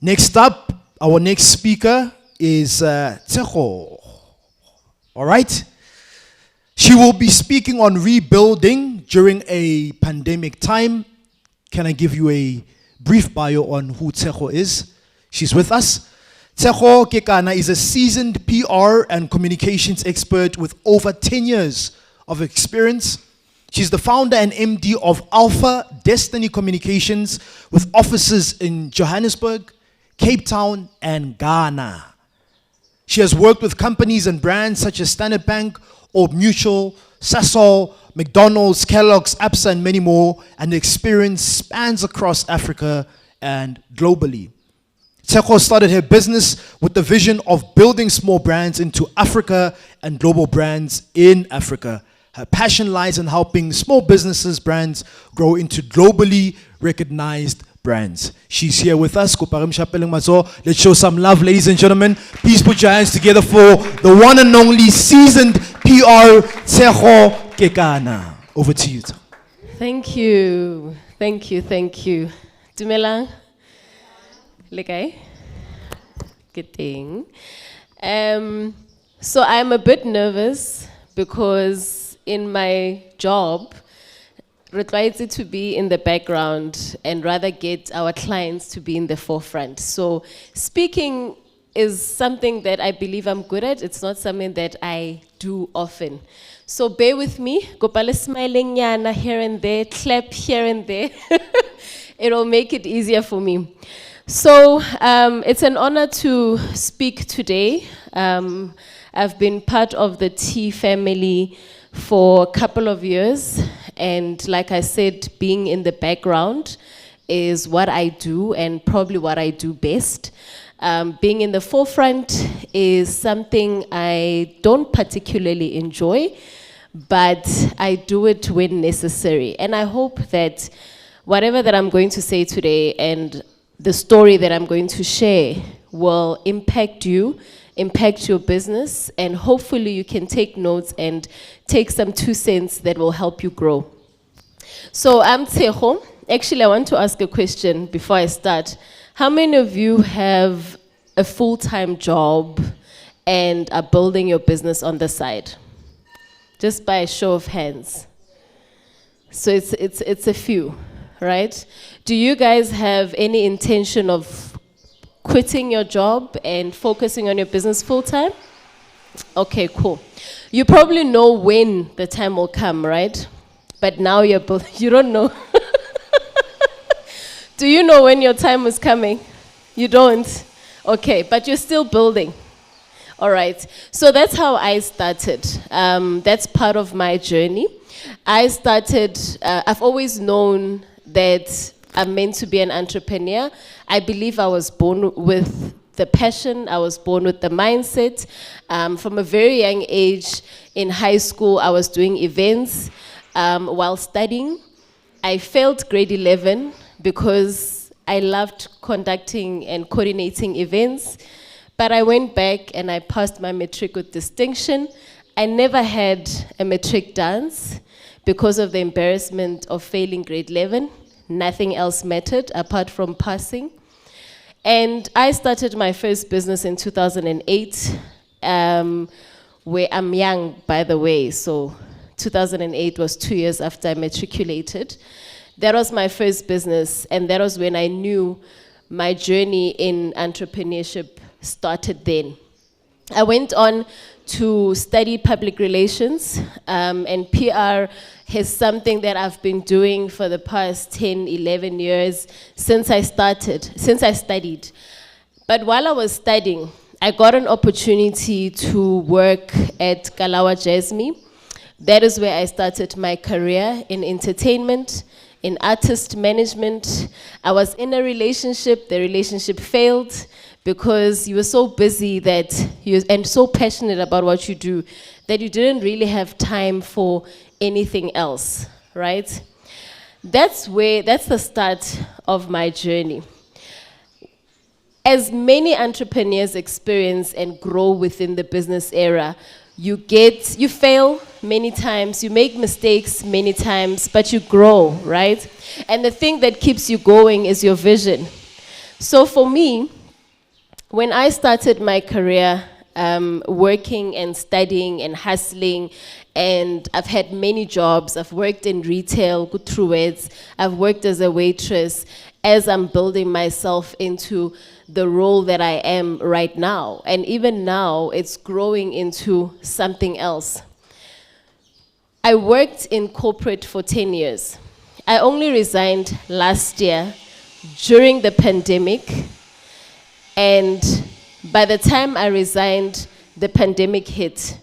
Next up, our next speaker is Tshego. All right? She will be speaking on rebuilding during a pandemic time. Can I give you a brief bio on who Tshego is? She's with us. Tshego Kekana is a seasoned PR and communications expert with over 10 years of experience. She's the founder and MD of Alpha Destiny Communications with offices in Johannesburg, Cape Town, and Ghana. She has worked with companies and brands such as Standard Bank, Old Mutual, Sasol, McDonald's, Kellogg's, ABSA, and many more, and the experience spans across Africa and globally. Tshego started her business with the vision of building small brands into Africa and global brands in Africa. Her passion lies in helping small businesses, brands grow into globally recognized brands. She's here with us. Let's show some love, ladies and gentlemen. Please put your hands together for the one and only seasoned PR, Tshego Kekana. Over to you. Thank you. Thank you. Thank you. Dumelang. Lekai. Good thing. So I'm a bit nervous because in my job, we try to be in the background and rather get our clients to be in the forefront. So speaking is something that I believe I'm good at. It's not something that I do often. So bear with me. Gopale smiling yana here and there, clap here and there. It'll make it easier for me. So it's an honor to speak today. I've been part of the T family for a couple of years, and like I said, being in the background is what I do and probably what I do best. Being in the forefront is something I don't particularly enjoy, but I do it when necessary. And I hope that whatever that I'm going to say today and the story that I'm going to share will impact you, impact your business, and hopefully you can take notes and take some 2 cents that will help you grow. So I'm Tshego. Actually, I want to ask a question before I start. How many of you have a full-time job and are building your business on the side? Just by a show of hands. So it's a few, right? Do you guys have any intention of quitting your job and focusing on your business full-time? Okay, cool. You probably know when the time will come, right? But now you don't know. Do you know when your time is coming? You don't? Okay, but you're still building. All right, so that's how I started. That's part of my journey. I started, I've always known that I'm meant to be an entrepreneur. I believe I was born with the passion, I was born with the mindset. From a very young age in high school, I was doing events while studying. I failed grade 11 because I loved conducting and coordinating events, but I went back and I passed my matric with distinction. I never had a matric dance because of the embarrassment of failing grade 11. Nothing else mattered apart from passing. And I started my first business in 2008, where I'm young, by the way, so 2008 was 2 years after I matriculated. That was my first business, and that was when I knew my journey in entrepreneurship started then. I went on to study public relations, and PR is something that I've been doing for the past 10, 11 years since I studied. But while I was studying, I got an opportunity to work at Kalawa Jasmine. That is where I started my career in entertainment, in artist management. I was in a relationship, the relationship failed because you were so busy and so passionate about what you do that you didn't really have time for anything else, right? That's the start of my journey. As many entrepreneurs experience and grow within the business era, you fail many times, you make mistakes many times, but you grow, right? And the thing that keeps you going is your vision. So for me, when I started my career, working and studying and hustling, and I've had many jobs. I've worked in retail, good through words. I've worked as a waitress as I'm building myself into the role that I am right now. And even now, it's growing into something else. I worked in corporate for 10 years. I only resigned last year during the pandemic, and by the time I resigned, the pandemic hit.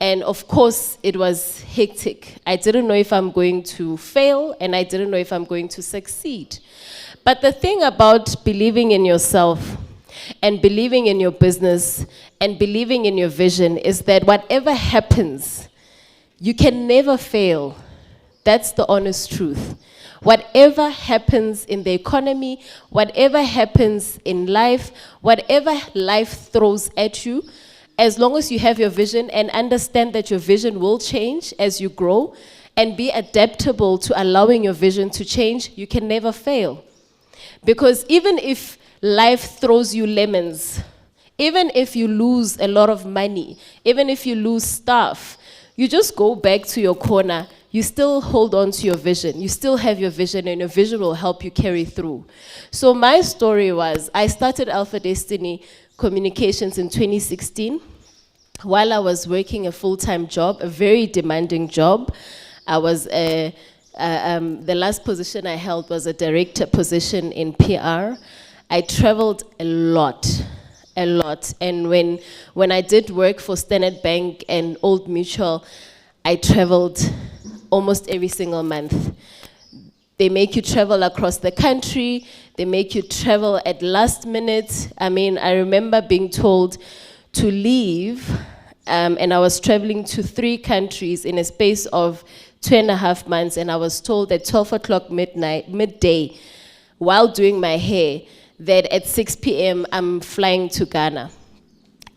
And of course, it was hectic. I didn't know if I'm going to fail, and I didn't know if I'm going to succeed. But the thing about believing in yourself, and believing in your business, and believing in your vision is that whatever happens, you can never fail. That's the honest truth. Whatever happens in the economy, whatever happens in life, whatever life throws at you, as long as you have your vision and understand that your vision will change as you grow and be adaptable to allowing your vision to change, you can never fail. Because even if life throws you lemons, even if you lose a lot of money, even if you lose stuff, you just go back to your corner. You still hold on to your vision. You still have your vision, and your vision will help you carry through. So my story was, I started Alpha Destiny Communications in 2016 while I was working a full-time job, a very demanding job. I was the last position I held was a director position in PR. I traveled a lot. And when I did work for Standard Bank and Old Mutual, I traveled almost every single month. They make you travel across the country. They make you travel at last minute. I mean, I remember being told to leave, and I was traveling to 3 countries in a space of 2.5 months, and I was told at 12 o'clock midday, while doing my hair, that at 6 p.m. I'm flying to Ghana.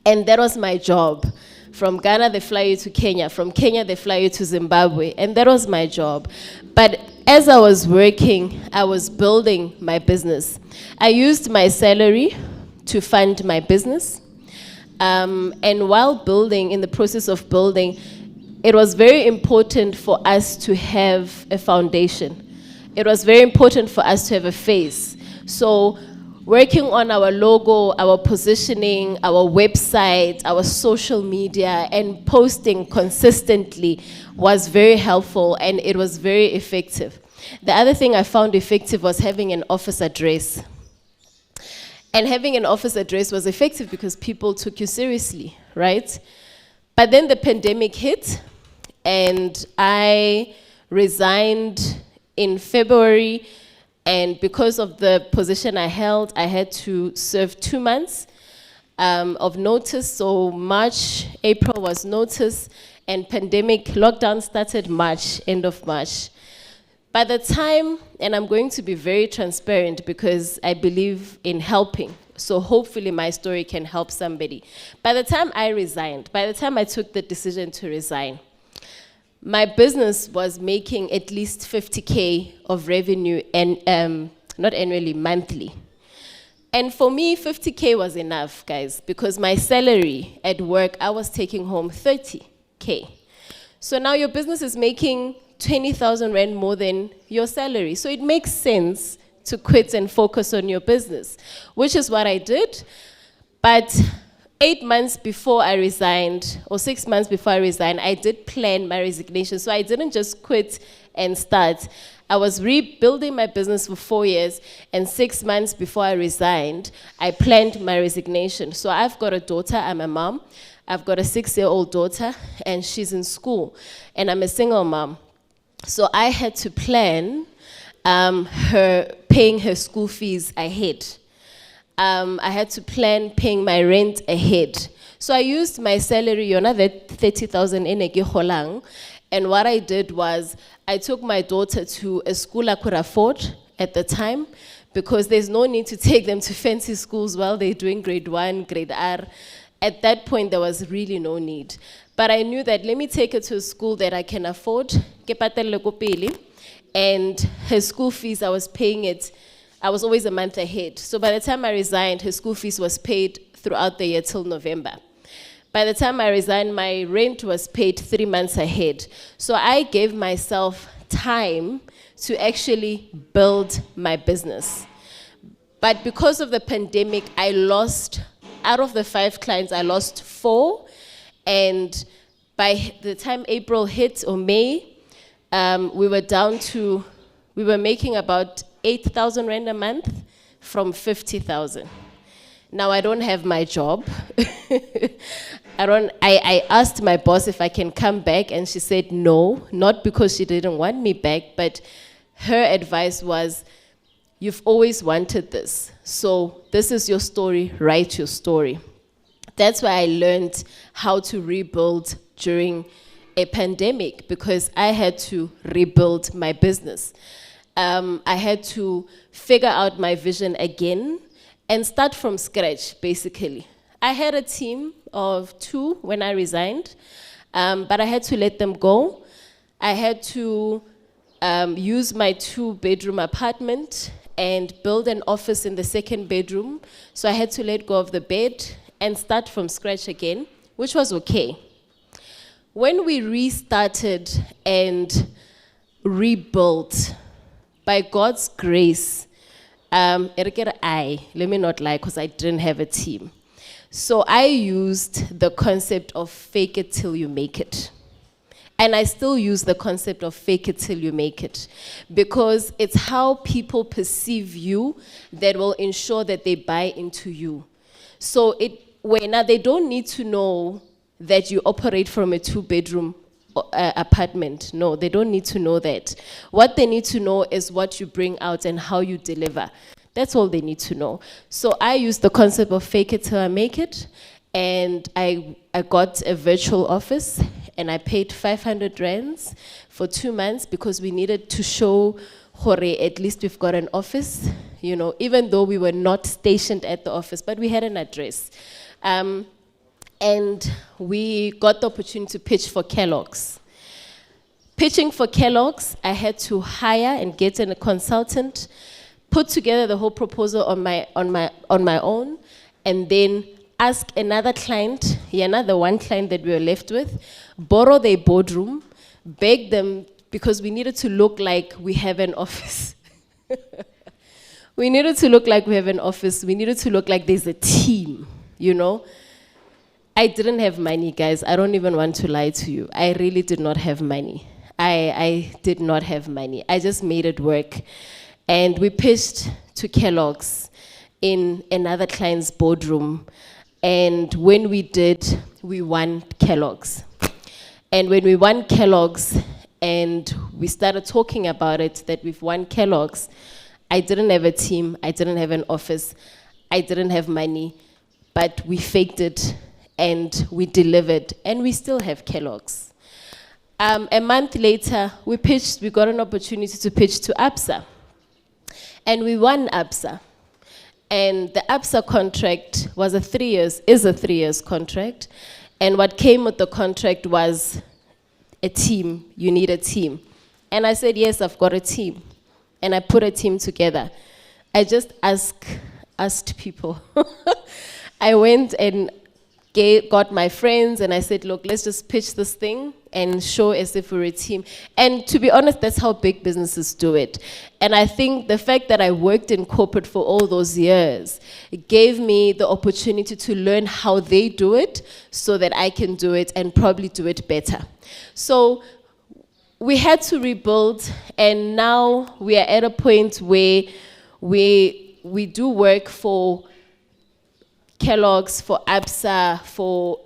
And that was my job. From Ghana, they fly you to Kenya. From Kenya, they fly you to Zimbabwe. And that was my job. But as I was working, I was building my business. I used my salary to fund my business. And while building, in the process of building, it was very important for us to have a foundation. It was very important for us to have a face. So working on our logo, our positioning, our website, our social media, and posting consistently was very helpful, and it was very effective. The other thing I found effective was having an office address. And having an office address was effective because people took you seriously, right? But then the pandemic hit, and I resigned in February. And because of the position I held, I had to serve 2 months of notice. So March, April was notice, and pandemic lockdown started March, end of March. By the time, and I'm going to be very transparent because I believe in helping, so hopefully my story can help somebody. By the time I resigned, by the time I took the decision to resign, my business was making at least 50K of revenue, and not annually, monthly. And for me, 50K was enough, guys, because my salary at work, I was taking home 30K. So now your business is making 20,000 Rand more than your salary. So it makes sense to quit and focus on your business, which is what I did. But 8 months before I resigned, or 6 months before I resigned, I did plan my resignation. So I didn't just quit and start. I was rebuilding my business for 4 years, and 6 months before I resigned, I planned my resignation. So I've got a daughter, I'm a mom. I've got a 6-year-old daughter, and she's in school, and I'm a single mom. So I had to plan paying her school fees ahead. I had to plan paying my rent ahead. So I used my salary, that 30,000 holang, and what I did was I took my daughter to a school I could afford at the time, because there's no need to take them to fancy schools while they're doing grade 1, grade R. At that point, there was really no need. But I knew that let me take her to a school that I can afford, and her school fees, I was paying it I was always a month ahead. So by the time I resigned, her school fees was paid throughout the year till November. By the time I resigned, my rent was paid 3 months ahead. So I gave myself time to actually build my business. But because of the pandemic, I lost, out of the 5 clients, I lost 4. And by the time April hit, or May, we were making about 8,000 rand a month from 50,000. Now I don't have my job. I asked my boss if I can come back, and she said no, not because she didn't want me back, but her advice was, you've always wanted this. So this is your story, write your story. That's why I learned how to rebuild during a pandemic, because I had to rebuild my business. I had to figure out my vision again and start from scratch, basically. I had a team of 2 when I resigned, but I had to let them go. I had to use my 2-bedroom apartment and build an office in the 2nd bedroom. So I had to let go of the bed and start from scratch again, which was okay. When we restarted and rebuilt, by God's grace, let me not lie, because I didn't have a team. So I used the concept of fake it till you make it. And I still use the concept of fake it till you make it, because it's how people perceive you that will ensure that they buy into you. So now they don't need to know that you operate from a 2-bedroom apartment. No, they don't need to know that. What they need to know is what you bring out and how you deliver. That's all they need to know. So I use the concept of fake it till I make it, and I got a virtual office, and I paid 500 rands for 2 months because we needed to show Hore, at least we've got an office, even though we were not stationed at the office, but we had an address. And we got the opportunity to pitch for Kellogg's. Pitching for Kellogg's, I had to hire and get a consultant, put together the whole proposal on my own, and then ask another client, the one client that we were left with, borrow their boardroom, beg them, because we needed to look like we have an office. We needed to look like we have an office. We needed to look like there's a team, I didn't have money, guys. I don't even want to lie to you. I really did not have money. I did not have money. I just made it work. And we pitched to Kellogg's in another client's boardroom. And when we did, we won Kellogg's. And when we won Kellogg's and we started talking about it, that we've won Kellogg's, I didn't have a team. I didn't have an office. I didn't have money. But we faked it. And we delivered, and we still have Kellogg's. A month later, we got an opportunity to pitch to ABSA. And we won ABSA. And the ABSA contract is a 3 years contract. And what came with the contract was a team. You need a team. And I said, yes, I've got a team. And I put a team together. I just asked people. I went and got my friends, and I said, look, let's just pitch this thing and show as if we're a team. And to be honest, that's how big businesses do it. And I think the fact that I worked in corporate for all those years, it gave me the opportunity to learn how they do it so that I can do it and probably do it better. So we had to rebuild, and now we are at a point where we do work for Kellogg's, for ABSA, for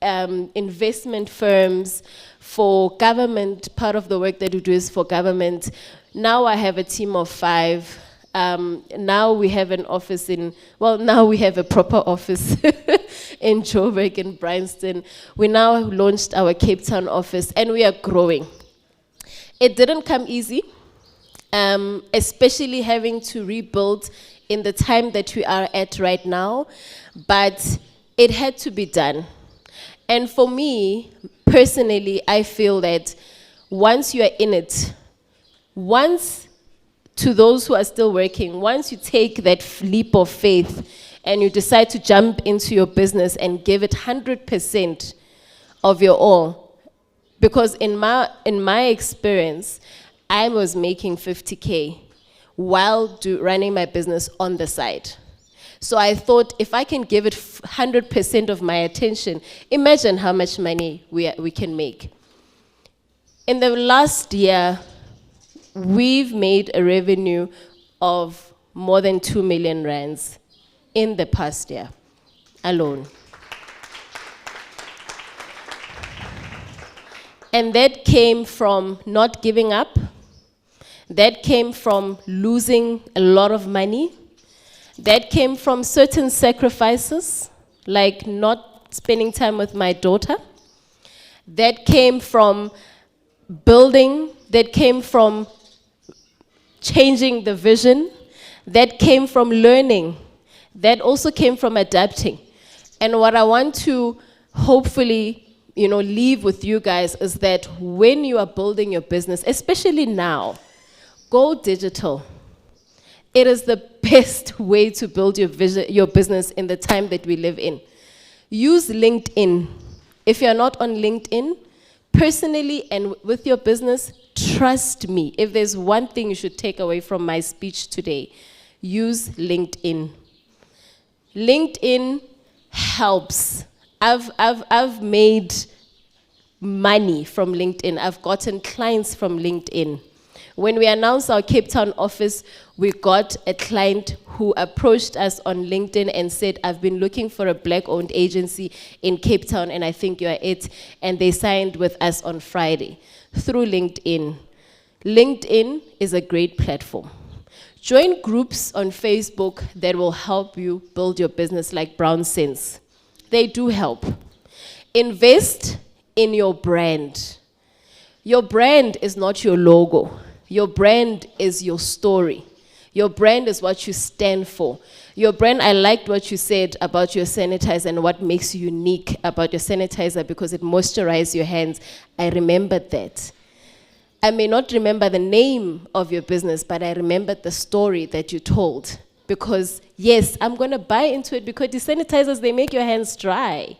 investment firms, for government. Part of the work that we do is for government. Now I have a team of 5. Now we have an office now we have a proper office in Joburg and Bryanston. We now launched our Cape Town office, and we are growing. It didn't come easy, especially having to rebuild in the time that we are at right now, but it had to be done. And for me, personally, I feel that once you are in it, once to those who are still working, once you take that leap of faith and you decide to jump into your business and give it 100% of your all, because in my experience, I was making 50K while running my business on the side. So I thought, if I can give it 100% of my attention, imagine how much money we can make. In the last year, we've made a revenue of more than 2 million rands in the past year alone. And that came from not giving up. That came from losing a lot of money. That came from certain sacrifices, like not spending time with my daughter. That came from building. That came from changing the vision. That came from learning. That also came from adapting. And what I want to hopefully, leave with you guys is that when you are building your business, especially now, go digital. It is the best way to build your business in the time that we live in. Use LinkedIn. If you're not on LinkedIn, personally and with your business, trust me, if there's one thing you should take away from my speech today, use LinkedIn. LinkedIn helps. I've made money from LinkedIn. I've gotten clients from LinkedIn. When we announced our Cape Town office, we got a client who approached us on LinkedIn and said, I've been looking for a black-owned agency in Cape Town, and I think you are it. And they signed with us on Friday through LinkedIn. LinkedIn is a great platform. Join groups on Facebook that will help you build your business, like Brown Sense. They do help. Invest in your brand. Your brand is not your logo. Your brand is your story. Your brand is what you stand for. Your brand, I liked what you said about your sanitizer and what makes you unique about your sanitizer, because it moisturizes your hands. I remembered that. I may not remember the name of your business, but I remembered the story that you told. Because, yes, I'm going to buy into it because the sanitizers, they make your hands dry.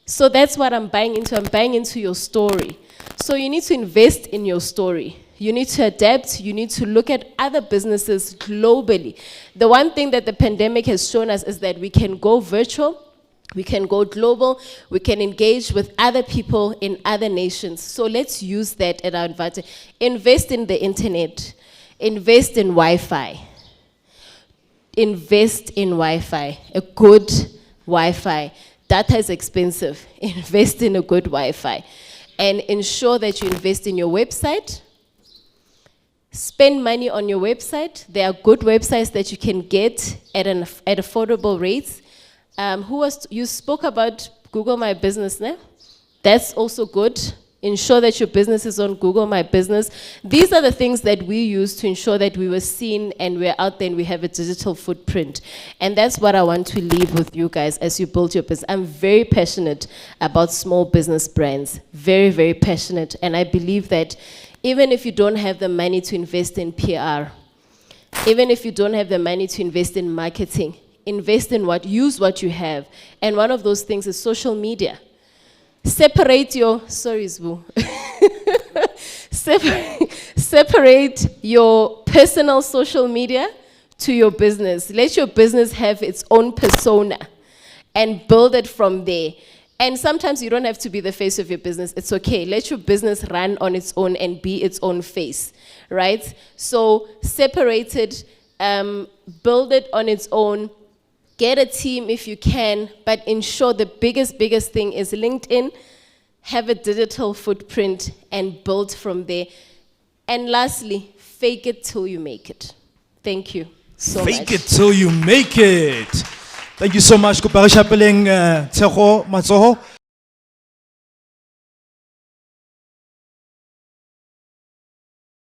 So that's what I'm buying into. I'm buying into your story. So you need to invest in your story. You need to adapt. You need to look at other businesses globally. The one thing that the pandemic has shown us is that we can go virtual. We can go global. We can engage with other people in other nations. So let's use that at our advantage. Invest in the internet. Invest in Wi-Fi. Invest in Wi-Fi. A good Wi-Fi. Data is expensive. Invest in a good Wi-Fi. And ensure that you invest in your website. Spend money on your website. There are good websites that you can get at affordable rates. You spoke about Google My Business, né? That's also good. Ensure that your business is on Google My Business. These are the things that we use to ensure that we were seen and we're out there and we have a digital footprint. And that's what I want to leave with you guys as you build your business. I'm very passionate about small business brands. Very, very passionate. And I believe that even if you don't have the money to invest in PR, even if you don't have the money to invest in marketing, invest in use what you have. And one of those things is social media. Separate your, sorry, Zbu. Separate your personal social media to your business. Let your business have its own persona and build it from there. And sometimes you don't have to be the face of your business. It's okay. Let your business run on its own and be its own face, right? So separate it, build it on its own. Get a team if you can, but ensure the biggest thing is LinkedIn, have a digital footprint, and build from there. And lastly, fake it till you make it. Thank you so much. Fake it till you make it. Thank you so much. Tshego Matsoho.